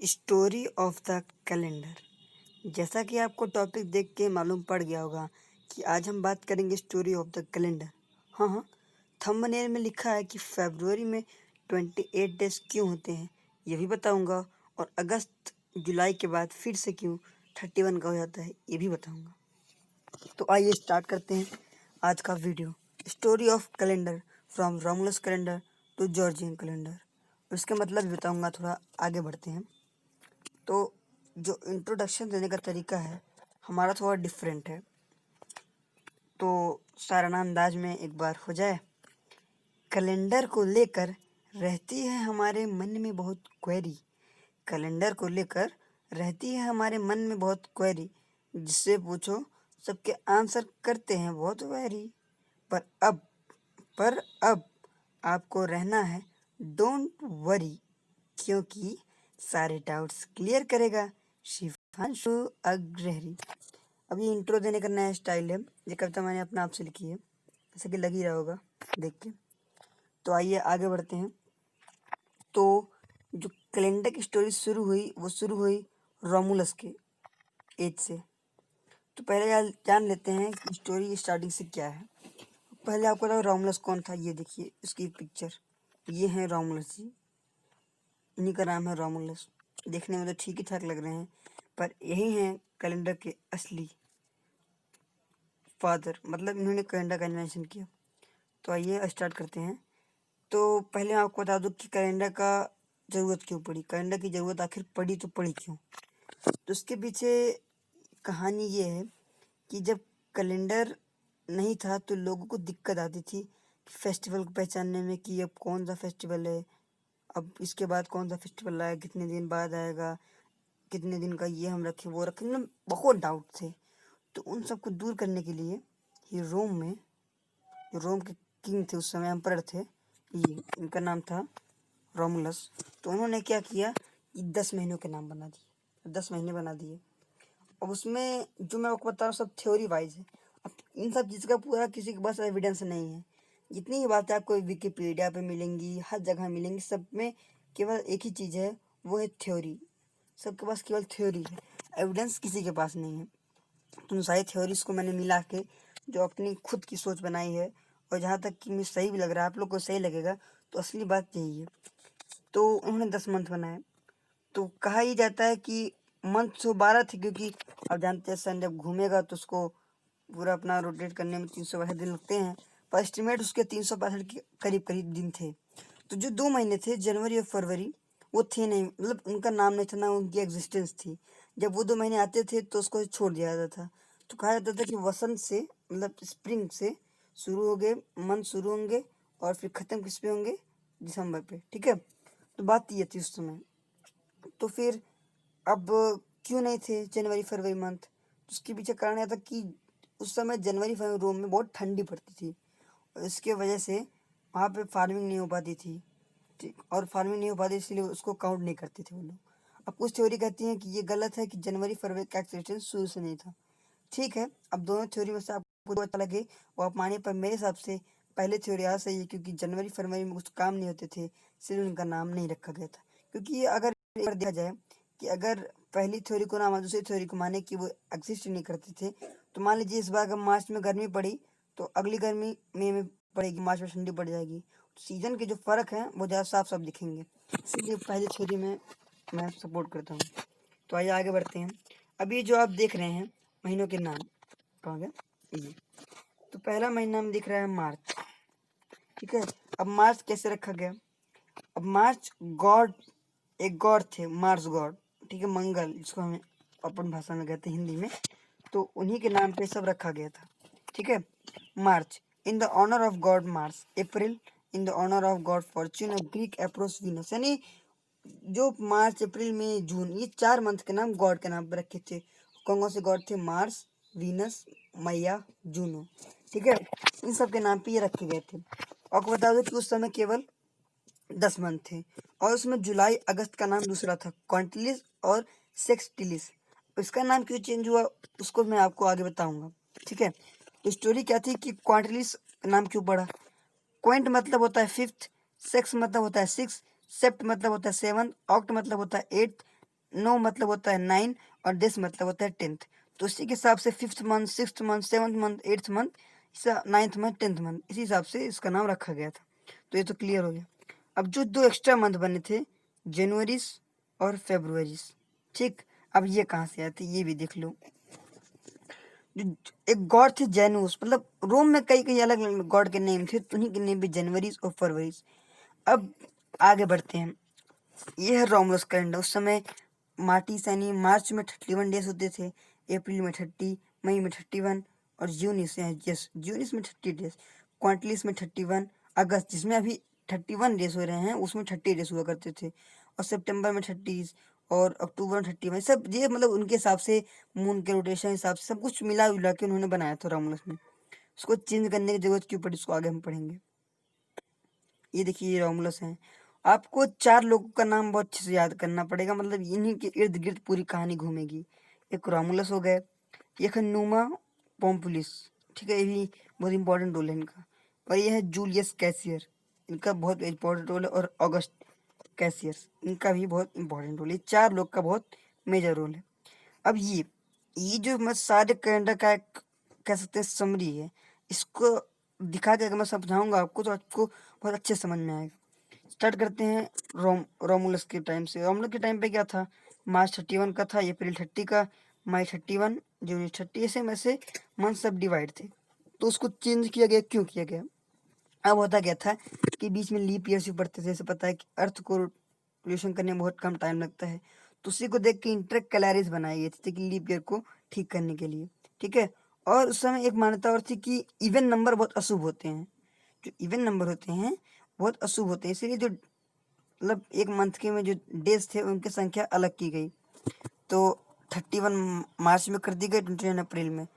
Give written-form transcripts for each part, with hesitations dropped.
Story of the calendar. जैसा कि आपको टॉपिक देख के मालूम पड़ गया होगा कि आज हम बात करेंगे स्टोरी ऑफ द कैलेंडर। हाँ, थंबनेल में लिखा है कि फरवरी में 28 डेज क्यों होते हैं, ये भी बताऊंगा। और अगस्त जुलाई के बाद फिर से क्यों 31 का हो जाता है, ये भी बताऊंगा। तो आइए स्टार्ट करते हैं आज का video. Story of calendar from Romulus calendar to Georgian calendar. उसका मतलब भी बताऊंगा। थोड़ा आगे बढ़ते हैं। तो जो इंट्रोडक्शन देने का तरीका है हमारा थोड़ा डिफरेंट है, तो साराना अंदाज में एक बार हो जाए। कैलेंडर को लेकर रहती है हमारे मन में बहुत क्वेरी। कैलेंडर को लेकर रहती है हमारे मन में बहुत क्वेरी। जिससे पूछो सबके आंसर करते हैं बहुत वेरी। पर अब पर अब आपको रहना है डोंट वरी, क्योंकि सारे डाउट्स क्लियर करेगा शिवांशु अग्रहरी। अब ये इंट्रो देने का नया स्टाइल है। ये कविता मैंने अपने आप से लिखी है, जैसे कि लग ही रहा होगा देख के। तो आइए आगे बढ़ते हैं। तो जो कैलेंडर की स्टोरी शुरू हुई वो शुरू हुई रोमुलस के एज से। तो पहले जान लेते हैं कि स्टोरी स्टार्टिंग से क्या है। पहले आपको बताओ रोमुलस कौन था। ये देखिए इसकी पिक्चर, ये है रोमुलस जी। इन्हीं का नाम है रोमुलस। देखने में तो ठीक ही ठाक लग रहे हैं, पर यही हैं कैलेंडर के असली फादर, मतलब इन्होंने कैलेंडर का इन्वेंशन किया। तो आइए स्टार्ट करते हैं। तो पहले मैं आपको बता दूं कि कैलेंडर का ज़रूरत क्यों पड़ी। कैलेंडर की ज़रूरत आखिर पड़ी तो पड़ी क्यों। तो उसके पीछे कहानी ये है कि जब कैलेंडर नहीं था तो लोगों को दिक्कत आती थी फेस्टिवल को पहचानने में कि अब कौन सा फेस्टिवल है, अब इसके बाद कौन सा फेस्टिवल आएगा, कितने दिन बाद आएगा, कितने दिन का ये हम रखें वो रखें, मतलब बहुत डाउट थे। तो उन सबको दूर करने के लिए ही जो रोम के किंग थे उस समय, एम्परर थे, ये इनका नाम था रोमुलस। तो उन्होंने क्या किया कि 10 महीनों के नाम बना दिए, 10 महीने बना दिए। अब उसमें जो मैं आपको बता रहा हूँ सब थ्योरी वाइज है। अब इन सब चीज़ का पूरा किसी के पास एविडेंस नहीं है। जितनी ही बातें आपको विकिपीडिया पे मिलेंगी, हर जगह मिलेंगी, सब में केवल एक ही चीज़ है, वो है थ्योरी। सबके पास केवल थ्योरी है, एविडेंस किसी के पास नहीं है। तो उन सारी थ्योरीज को मैंने मिला के जो अपनी खुद की सोच बनाई है, और जहाँ तक कि मुझे सही भी लग रहा है, आप लोग को सही लगेगा, तो असली बात यही है। तो उन्होंने 10 मंथ बनाए। तो कहा ही जाता है कि मंथ तो 12 थे, क्योंकि आप जानते हैं सन जब घूमेगा तो उसको पूरा अपना रोटेट करने में 362 दिन लगते हैं। पर एस्टिमेट उसके 365 के करीब करीब दिन थे। तो जो 2 महीने थे जनवरी और फरवरी, वो थे नहीं, मतलब उनका नाम नहीं था, ना उनकी एग्जिस्टेंस थी। जब वो 2 महीने आते थे तो उसको छोड़ दिया जाता था। तो कहा जाता था कि वसंत से, मतलब स्प्रिंग से शुरू हो गए मंथ शुरू होंगे और फिर ख़त्म किस पे होंगे, दिसंबर पे। ठीक है, तो बात ये थी उस समय। तो फिर अब क्यों नहीं थे जनवरी फरवरी मंथ, उसके पीछे कारण यह था कि उस समय जनवरी फरवरी रोम में बहुत ठंडी पड़ती थी, और इसके वजह से वहाँ पे फार्मिंग नहीं हो पाती थी। ठीक, और फार्मिंग नहीं हो पाती इसलिए उसको काउंट नहीं करते थे वो लोग। अब कुछ थ्योरी कहती हैं कि ये गलत है, कि जनवरी फरवरी का एक्सटेंशन शुरू से नहीं था। ठीक है, अब दोनों थ्योरी में से आपको जो अच्छा लगे वो आप मानिए, पर मेरे हिसाब से पहले थ्योरी आ सही है, क्योंकि जनवरी फरवरी में कुछ काम नहीं होते थे, इसलिए उनका नाम नहीं रखा गया था। क्योंकि अगर एक बार देखा जाए कि अगर पहली थ्योरी को ना दूसरी थ्योरी को माने कि वो एग्जिस्ट नहीं करते थे, तो मान लीजिए इस बार अगर मार्च में गर्मी पड़ी तो अगली गर्मी मई में पड़ेगी, मार्च में ठंडी पड़ जाएगी। तो सीजन के जो फ़र्क हैं वो ज़्यादा साफ साफ दिखेंगे, इसलिए पहली थ्योरी में मैं सपोर्ट करता हूँ। तो आइए आगे बढ़ते हैं। अभी जो आप देख रहे हैं महीनों के नाम, कहाँ गया ये। तो पहला महीना में दिख रहा है मार्च। ठीक है, अब मार्च कैसे रखा गया। अब मार्च गॉड, एक गॉड थे मार्स गॉड, ठीक है, मंगल जिसको हमें अपन भाषा में कहते हैं हिंदी में, तो उन्हीं के नाम पे सब रखा गया था। ठीक है, March in the honour of god Mars, April in the honour of god fortune और ग्रीक एप्रोस वीनस। यानी जो मार्च अप्रैल मई जून, ये 4 मंथ के नाम गॉड के नाम पर रखे थे। कौन कौन से गॉड थे, मार्स, वीनस, मैया, जूनो। ठीक है, इन सब के नाम पे ये रखे गए थे। आपको बता दो कि उस समय केवल 10 मंथ थे, और उसमें जुलाई अगस्त का नाम दूसरा था, क्वांटिलिस और सेक्सटिलिस। इसका नाम क्यों चेंज हुआ उसको मैं आपको आगे बताऊंगा। ठीक है, तो स्टोरी क्या थी कि क्वांटिलिस नाम क्यों पड़ा। क्वेंट मतलब होता है 5th, सेक्स मतलब होता है 6, सेप्ट मतलब होता है 7, ऑक्ट मतलब होता है 8, नो मतलब होता है 9 और डेस मतलब होता है 10th। तो उसी के हिसाब से 5th month, 6th month, 7th month, 8th month, 9th month, 10th month, इसी हिसाब से इसका नाम रखा गया था। तो ये तो क्लियर हो गया। अब जो 2 एक्स्ट्रा मंथ बने थे, जनवरी और फरवरी, ठीक। अब ये कहाँ से आते ये भी देख लो। जो एक गॉड थे जेनुस, मतलब रोम में कई कई अलग अलग गॉड के नेम थे, तो उन्हीं के नेम भी जनवरी और फरवरी। अब आगे बढ़ते हैं। ये है रोमुलस कैलेंडर। उस समय मार्टिस यानी मार्च में 31 डेज होते थे, अप्रैल में 30, मई में 31 और जूनिस में 30 डेज, क्वांटलिस में 31, अगस्त जिसमें अभी 31 डेज हो रहे हैं उसमें 30 डेज हुआ करते थे, और सितंबर में 30 और अक्टूबर में 31। सब ये मतलब उनके हिसाब से मून के रोटेशन हिसाब से सब कुछ मिला जुला के उन्होंने बनाया था रोमुलस में। उसको चेंज करने की जरूरत क्यों पड़ी, उसको आगे हम पढ़ेंगे। ये देखिए ये रोमुलस हैं। आपको 4 लोगों का नाम बहुत अच्छे से याद करना पड़ेगा, मतलब इन्हीं के इर्द गिर्द पूरी कहानी घूमेगी। एक रोमुलस हो गए, एक है न्यूमा पोम्पुलिस, ठीक है, ये भी बहुत इंपॉर्टेंट रोल है इनका। और ये है जूलियस कैसियर, इनका बहुत इंपॉर्टेंट रोल है। और ऑगस्ट कैसियस, इनका भी बहुत इंपॉर्टेंट रोल है। 4 लोग का बहुत मेजर रोल है। अब ये जो मैं सारे कैलेंडर का एक कह सकते हैं समरी है, इसको दिखा के अगर मैं समझाऊंगा आपको तो आपको बहुत अच्छे समझ में आएगा। स्टार्ट करते हैं रोमुलस के टाइम से। रोमुलस के टाइम पे क्या था, मार्च 31 का था, अप्रैल 30 का, मई 31, जून 30, ऐसे में से मंथ सब डिवाइड थे। तो उसको चेंज किया गया, क्यों किया गया। अब होता क्या था कि बीच में लीप ईयर्स भी पड़ते थे। जैसे पता है कि अर्थ को रोटेशन करने में बहुत कम टाइम लगता है, तो उसी को देख के इंटरकैलेरिज बनाई गई थी कि लीप ईयर को ठीक करने के लिए, ठीक है। और उस समय एक मान्यता और थी कि इवन नंबर बहुत अशुभ होते हैं। जो इवन नंबर होते हैं बहुत अशुभ होते हैं, इसीलिए जो मतलब एक मंथ के में जो डेज थे उनकी संख्या अलग की गई। तो 31 मार्च में कर दी गई, 29 अप्रैल में,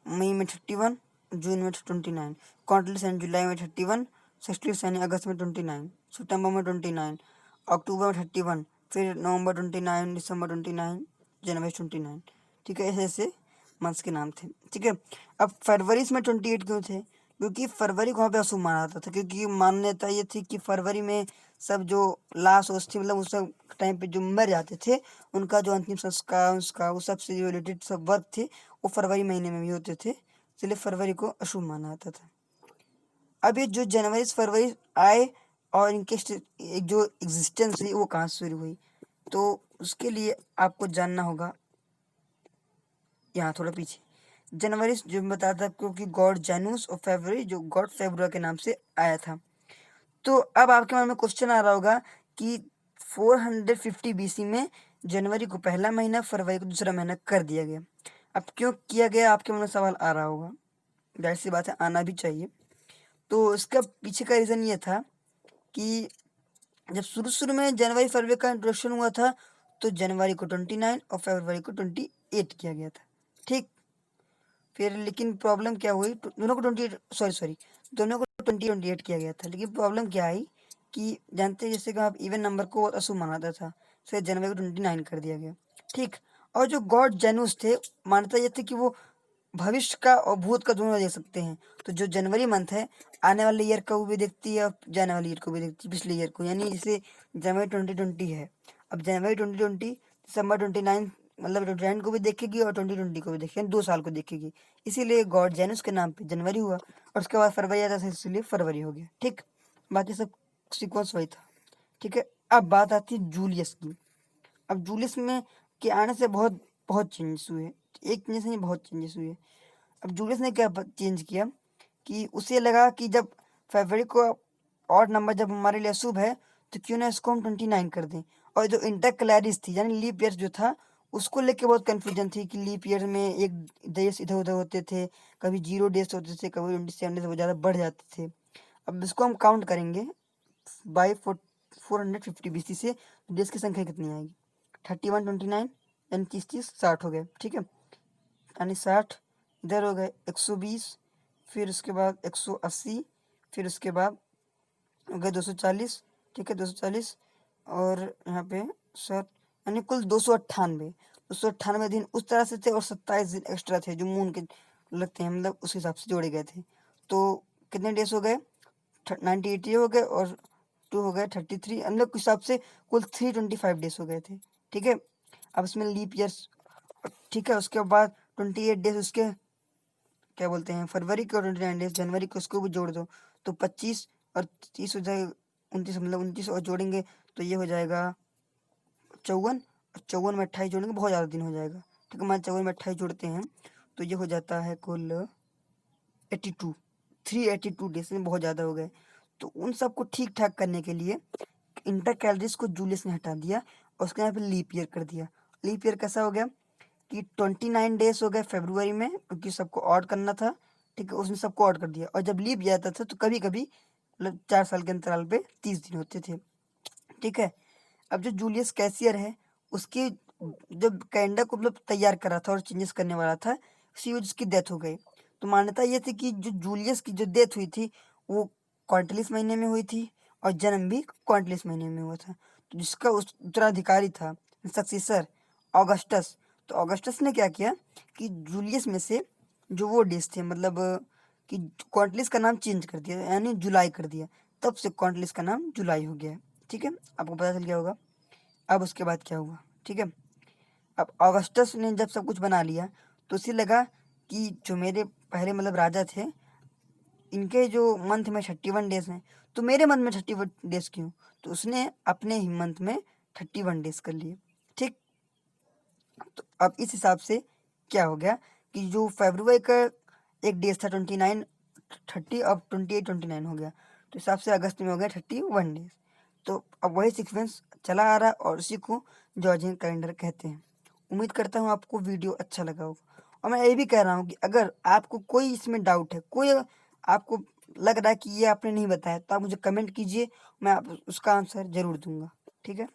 मई में 31, जून में 29, क्वार्टरली यानी जुलाई में 31, सेक्सटली यानी अगस्त में 29, सितंबर में 29, अक्टूबर में 31, फिर नवंबर 29, दिसंबर 29, जनवरी 29, ठीक है। ऐसे ऐसे मंथ्स के नाम थे, ठीक है। अब फरवरी में 28 क्यों थे, क्योंकि फरवरी को वहाँ पे अशुभ माना जाता था, क्योंकि मान्यता ये थी कि फरवरी में सब जो लाश ओस थी, मतलब उस टाइम पे जो मर जाते थे उनका जो अंतिम संस्कार उसका वो सबसे जो रिलेटेड सब वर्क थे वो फरवरी महीने में भी होते थे, इसलिए फरवरी को अशुभ माना जाता था। अब ये जो जनवरी फरवरी आए और इनके एक जो एग्जिस्टेंस है वो कहाँ से शुरू हुई, तो उसके लिए आपको जानना होगा यहाँ थोड़ा पीछे। जनवरी जो मैं बताया था क्योंकि गॉड जानूस, और फरवरी जो गॉड फेब्रुआ के नाम से आया था। तो अब आपके मन में क्वेश्चन आ रहा होगा कि 450 बीसी में जनवरी को पहला महीना, फरवरी को दूसरा महीना कर दिया गया। अब क्यों किया गया, आपके मन में सवाल आ रहा होगा, जाहिर सी बात है आना भी चाहिए। तो इसका पीछे का रीज़न ये था कि जब शुरू शुरू में जनवरी फरवरी का इंट्रोडक्शन हुआ था तो जनवरी को 29 और फरवरी को 28 किया गया था, ठीक। फिर लेकिन प्रॉब्लम क्या हुई, दोनों को 28 सॉरी दोनों को 28 किया गया था, लेकिन प्रॉब्लम क्या आई कि जानते हैं जैसे कि आप इवन नंबर को बहुत अशुभ माना था, फिर जनवरी को 29 कर दिया गया, ठीक। और जो गॉड जेनुस थे, मान्यता ये थी कि वो भविष्य का और भूत का दोनों देख सकते हैं। तो जो जनवरी मंथ है आने वाले ईयर का वो भी देखती है और जाने वाले ईयर को भी देखती है, पिछले ईयर को, यानी जैसे जनवरी 2020 है, अब जनवरी 2020 दिसंबर 29 मतलब 29 को भी देखेगी और 2020 को भी देखेगी, 2 साल को देखेगी। इसीलिए गॉड जेनुस के नाम पे जनवरी हुआ और उसके बाद फरवरी आता था, इसलिए फरवरी हो गया, ठीक। बाकी सब सीक्वेंस वही था, ठीक है। अब बात आती है जूलियस की। अब जूलियस में के आने से बहुत बहुत चेंजेस हुए, एक चेंजेस नहीं बहुत चेंजेस हुए। अब जूलियस ने क्या चेंज किया कि उसे लगा कि जब फरवरी को ऑड नंबर जब हमारे लिए शुभ है तो क्यों ना इसको हम 29 कर दें। और जो इंटरकलैरिस थी यानी लीप ईयर जो था उसको लेके बहुत कन्फ्यूजन थी कि लीप ईयर में एक डेज इधर उधर होते थे, कभी 0 डेज होते थे, कभी 27 डेज, वो ज़्यादा बढ़ जाते थे। अब इसको हम काउंट करेंगे बाई 450 बीसी से, डेज की संख्या कितनी आएगी, 31 29 यानी 30 हो गए, ठीक है। यानी 60 इधर हो गए 120, फिर उसके बाद 180, फिर उसके बाद हो गए 240, ठीक है 240, और यहाँ पे 60 यानी कुल 298 दिन उस तरह से थे, और 27 दिन एक्स्ट्रा थे जो मून के लगते हैं, मतलब उस हिसाब से जोड़े गए थे। तो कितने डेज हो गए, 98 हो गए, और 2 हो गए 33, मतलब उस हिसाब से कुल 325 डेज हो गए थे, ठीक है। अब इसमें लीप ईयर्स, ठीक है। उसके बाद 28 डेज उसके क्या बोलते हैं फरवरी के, और 29 डेज जनवरी को, उसको भी जोड़ दो तो 25 और 30 हो जाएगा 29, मतलब 29 और जोड़ेंगे तो ये हो जाएगा 54, और 54 में 28 जोड़ेंगे बहुत ज़्यादा दिन हो जाएगा, ठीक है। मान 54 में 28 जोड़ते हैं तो ये हो जाता है कुल 82, 382 डेज में बहुत ज़्यादा हो गए। तो उन सबको ठीक ठाक करने के लिए इंटर कैलरीज को जूलियस ने हटा दिया और उसके यहाँ पे लीप ईयर कर दिया। लीप ईयर कैसा हो गया कि 29 डेज हो गए फरवरी में, क्योंकि सबको ऑड करना था, ठीक है। उसने सबको ऑड कर दिया, और जब लीप जाता था तो कभी कभी मतलब 4 साल के अंतराल पे 30 दिन होते थे, ठीक है। अब जो जूलियस कैसियर है उसकी जब कैलेंडर को मतलब तैयार कर रहा था और चेंजेस करने वाला था, उसी वजह उसकी डेथ हो गई। तो मान्यता ये थी कि जो जूलियस की जो डेथ हुई थी वो क्वांटलिस महीने में हुई थी, और जन्म भी क्वांटलिस महीने में हुआ था। तो जिसका उस उत्तराधिकारी था, सक्सेसर, ऑगस्टस। तो ऑगस्टस ने क्या किया कि जूलियस में से जो वो डेज थे, मतलब कि क्वांटलिस का नाम चेंज कर दिया, यानी जुलाई कर दिया। तब से क्वांटलिस का नाम जुलाई हो गया है, ठीक है। आपको पता चल गया होगा। अब उसके बाद क्या हुआ, ठीक है। अब ऑगस्टस ने जब सब कुछ बना लिया तो उसे लगा कि जो मेरे पहले मतलब राजा थे, इनके जो मंथ में 31 डेज हैं, तो मेरे मंथ में 31 डेज क्यों। तो उसने अपने ही मंथ में 31 डेज कर लिए, ठीक। तो अब इस हिसाब से क्या हो गया कि जो फरवरी का एक डेज था 29, 30, अब 28, 29 हो गया, तो हिसाब से अगस्त में हो गया 31 डेज। तो अब वही सीक्वेंस चला आ रहा है और उसी को जॉर्जियन कैलेंडर कहते हैं। उम्मीद करता हूँ आपको वीडियो अच्छा लगा होगा, और मैं ये भी कह रहा हूँ कि अगर आपको कोई इसमें डाउट है, कोई आपको लग रहा है कि ये आपने नहीं बताया, तो आप मुझे कमेंट कीजिए, मैं आप उसका आंसर ज़रूर दूंगा, ठीक है।